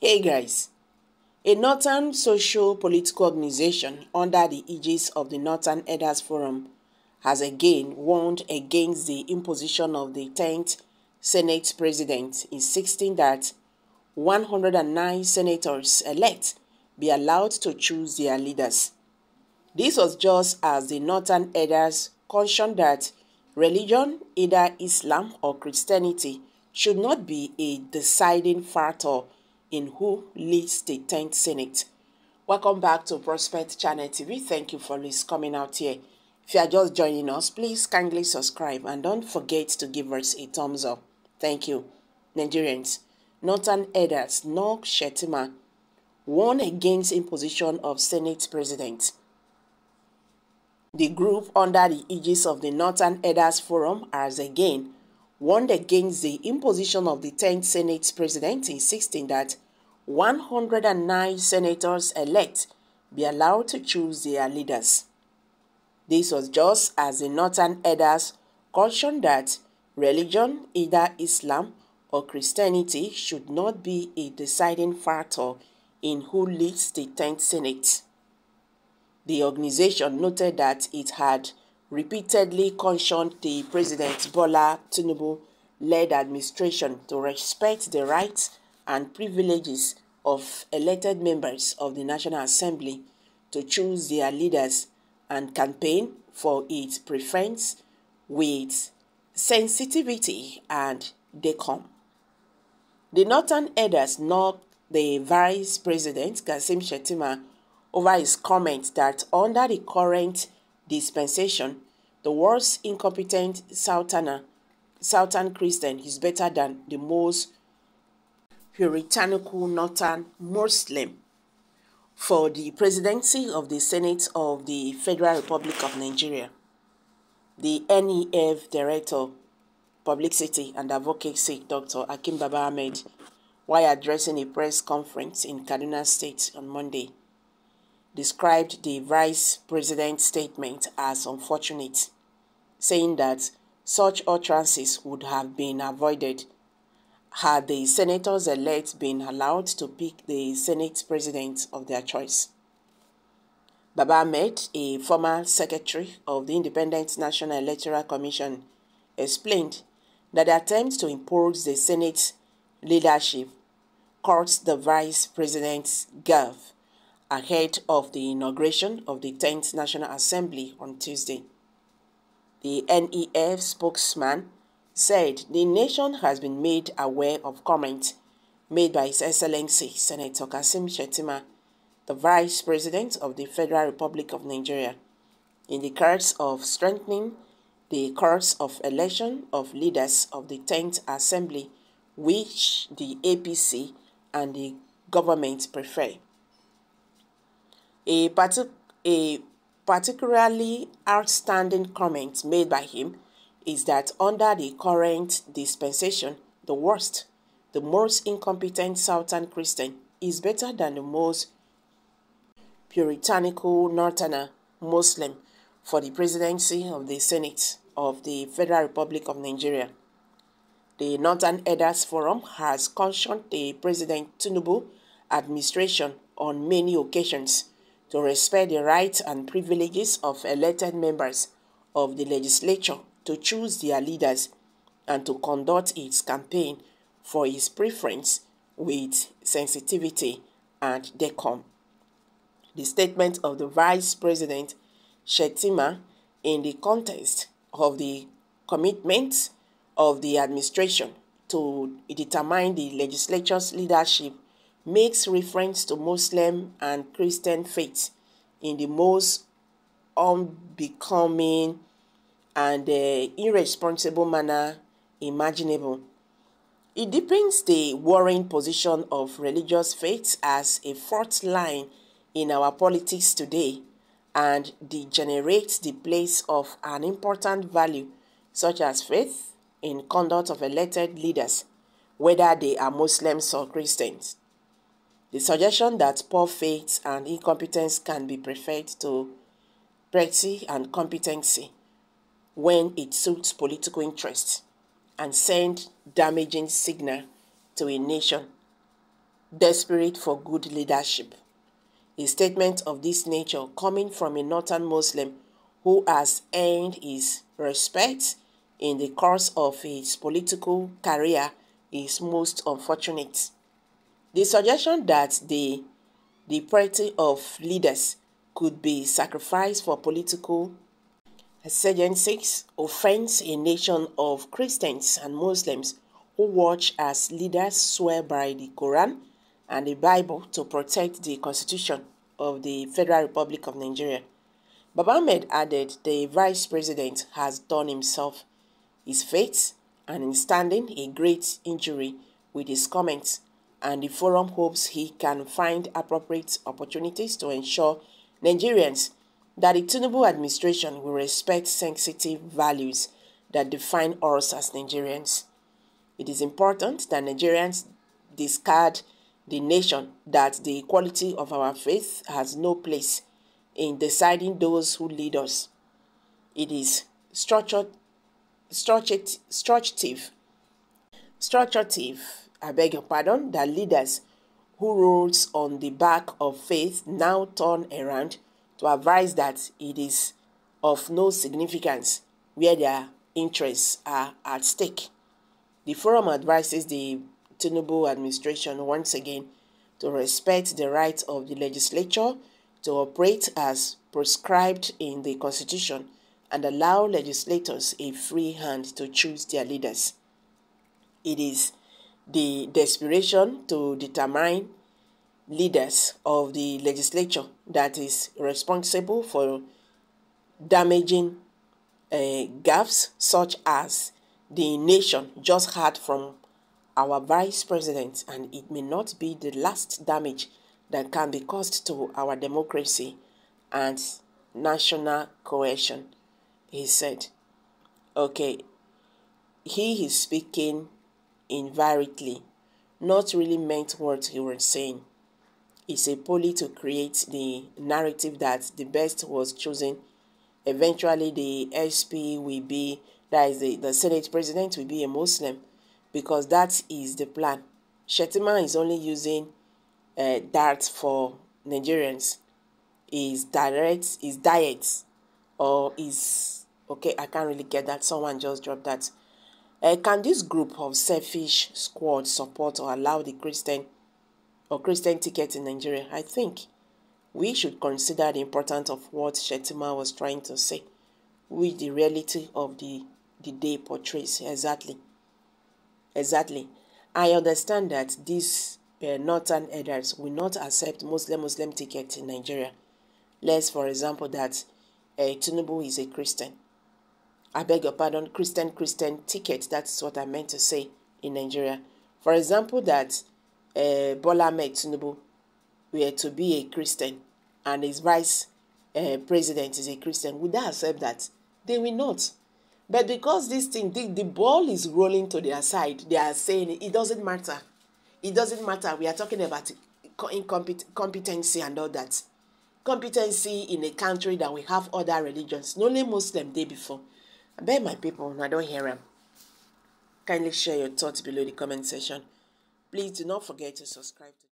Hey guys, a Northern socio-political organization under the aegis of the Northern Elders Forum has again warned against the imposition of the 10th Senate President, insisting that 109 senators-elect be allowed to choose their leaders. This was just as the Northern Elders cautioned that religion, either Islam or Christianity, should not be a deciding factor in who leads the 10th Senate. Welcome back to Prospect Channel TV. Thank you for coming out here. If you are just joining us, please kindly subscribe and don't forget to give us a thumbs up. Thank you. Nigerians, Northern Elders, Shettima, warn against imposition of Senate President. The group under the aegis of the Northern Elders Forum has again warned against the imposition of the 10th Senate President, insisting that 109 senators-elect be allowed to choose their leaders. This was just as the Northern Elders cautioned that religion, either Islam or Christianity, should not be a deciding factor in who leads the 10th Senate. The organization noted that it had repeatedly cautioned the President Bola Tinubu-led administration to respect the rights and privileges of elected members of the National Assembly to choose their leaders and campaign for its preference with sensitivity and decorum. The Northern Elders knocked the Vice President Shettima over his comment that under the current dispensation, the worst incompetent Southern Christian is better than the most puritanical Northern Muslim for the presidency of the Senate of the Federal Republic of Nigeria. The NEF Director, Publicity and Advocacy, Dr. Akim Baba Ahmed, while addressing a press conference in Kaduna State on Monday, described the Vice President's statement as unfortunate, saying that such utterances would have been avoided had the senators-elect been allowed to pick the Senate President of their choice. Baba Ahmed, a former secretary of the Independent National Electoral Commission, explained that the attempt to impose the Senate leadership cuts the Vice President's gaffe ahead of the inauguration of the 10th National Assembly on Tuesday. The NEF spokesman said the nation has been made aware of comments made by His Excellency Senator Kasim Shettima, the Vice President of the Federal Republic of Nigeria, in the course of strengthening the course of election of leaders of the 10th Assembly, which the APC and the government prefer. A particularly outstanding comment made by him is that under the current dispensation, the worst, the most incompetent Southern Christian is better than the most puritanical Northern Muslim for the presidency of the Senate of the Federal Republic of Nigeria. The Northern Elders Forum has cautioned the President Tinubu administration on many occasions to respect the rights and privileges of elected members of the legislature to choose their leaders and to conduct its campaign for its preference with sensitivity and decorum. The statement of the Vice President Shettima in the context of the commitment of the administration to determine the legislature's leadership makes reference to Muslim and Christian faiths in the most unbecoming and irresponsible manner imaginable. It deepens the worrying position of religious faiths as a fourth line in our politics today and degenerates the place of an important value such as faith in conduct of elected leaders, whether they are Muslims or Christians. The suggestion that poor faith and incompetence can be preferred to piety and competency when it suits political interests and send damaging signal to a nation desperate for good leadership. A statement of this nature coming from a northern Muslim who has earned his respect in the course of his political career is most unfortunate. The suggestion that the party of leaders could be sacrificed for political exigencies offends a nation of Christians and Muslims who watch as leaders swear by the Quran and the Bible to protect the Constitution of the Federal Republic of Nigeria. Baba Ahmed added the Vice President has done himself, his fate, and in standing a great injury with his comments, and the forum hopes he can find appropriate opportunities to ensure Nigerians that the Tinubu administration will respect sensitive values that define us as Nigerians. It is important that Nigerians discard the nation that the equality of our faith has no place in deciding those who lead us. It is structurative, I beg your pardon, that leaders who rules on the back of faith now turn around to advise that it is of no significance where their interests are at stake. The forum advises the Tinubu administration once again to respect the right of the legislature to operate as prescribed in the Constitution and allow legislators a free hand to choose their leaders. It is the desperation to determine leaders of the legislature that is responsible for damaging gaffes such as the nation just had from our Vice President, and it may not be the last damage that can be caused to our democracy and national cohesion, he said. Okay, he is speaking invariably, not really meant what he was saying. It's a ploy to create the narrative that the best was chosen. Eventually, the SP will be, that is the Senate President will be a Muslim, because that is the plan. Shettima is only using that for Nigerians. His diet, or is, okay, I can't really get that. Someone just dropped that. Can this group of selfish squad support or allow the Christian ticket in Nigeria? I think we should consider the importance of what Shettima was trying to say, which the reality of the day portrays. Exactly. I understand that these northern elders will not accept Muslim ticket in Nigeria. Let's, for example, that Tinubu is a Christian. I beg your pardon, Christian ticket. That's what I meant to say in Nigeria. For example, that Bola Ahmed Tinubu were to be a Christian and his vice president is a Christian. Would they accept that? They will not. But because this thing, the ball is rolling to their side, they are saying it doesn't matter. It doesn't matter. We are talking about competency and all that. Competency in a country that we have other religions. No only Muslim day before. I bet my people, I don't hear them. Kindly share your thoughts below the comment section. Please do not forget to subscribe to